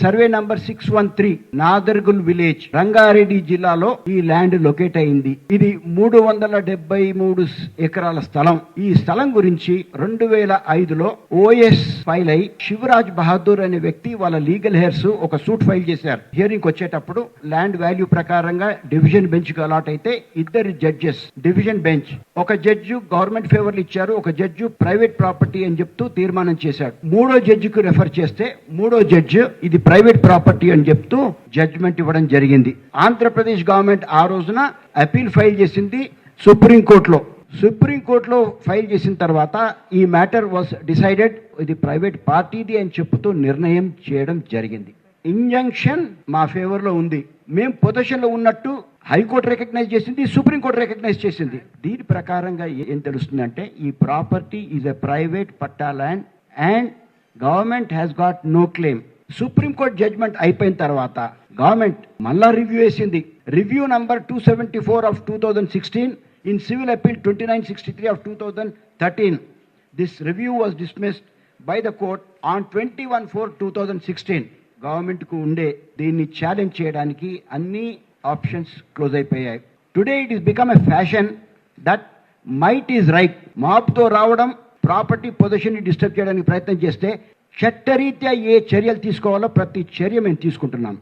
Survey number 613 Nadargul village Rangareddy జిల్లాలో ఈ land locate అయింది. ఇది 373 ఎకరాల స్థలం. ఈ స్థలం గురించి 2005లో ఓఎస్ ఫైల్ అయి శివరాజ్ బహదూర్ అనే వ్యక్తి వాళ్ళ లీగల్ హెయిర్స్ ఒక సూట్ ఫైల్ చేశారు. హియరింగ్ వచ్చేటప్పుడు ల్యాండ్ వాల్యూ ప్రకారంగా డివిజన్ బెంచ్ కు అలాట్ అయితే ఇద్దరు జడ్జెస్ డివిజన్ బెంచ్, ఒక జడ్జి గవర్నమెంట్ ఫేవర్లు ఇచ్చారు, ఒక జడ్జి ప్రైవేట్ ప్రాపర్టీ అని చెప్తూ తీర్మానం చేశాడు. మూడో జడ్జికి రెఫర్ చేస్తే మూడో జడ్జి ఇది ప్రైవేట్ ప్రాపర్టీ అని చెప్తూ జడ్జిమెంట్ ఇవ్వడం జరిగింది. ఆంధ్రప్రదేశ్ గవర్నమెంట్ ఆ రోజున అపీల్ ఫైల్ చేసింది సుప్రీంకోర్టులో. సుప్రీంకోర్టులో ఫైల్ చేసిన తర్వాత ఈ మ్యాటర్ వాస్ డిసైడెడ్, ఇది ప్రైవేట్ పార్టీది అని చెప్తూ నిర్ణయం చేయడం జరిగింది. ఇంజంక్షన్ మా ఫేవర్ లో ఉంది. మేము పొజిషన్ లో ఉన్నట్టు హైకోర్టు రికగ్నైజ్ చేసింది, సుప్రీంకోర్టు రికగ్నైజ్ చేసింది. దీని ప్రకారంగా ఏం తెలుస్తుందంటే ఈ property is a private patta land and government has got no claim. Supreme court judgement అయిపోయిన తర్వాత గవర్నమెంట్ మళ్ళా రివ్యూ వేసింది. Review number 274 of 2016 in civil appeal 2963 of 2013. This review was dismissed by the court on 21/4/2016. Government కు ఉండే దీన్ని challenge చేయడానికి అన్ని options close అయిపోయాయి. Today it is become a fashion that might is right. మాపుతో రావడం, ప్రాపర్టీ పొజిషన్ ని disturb చేయడానికి ప్రయత్నం చేస్తే చట్టరీత్యా ఏ చర్యలు తీసుకోవాలో ప్రతి చర్య మేము తీసుకుంటున్నాం.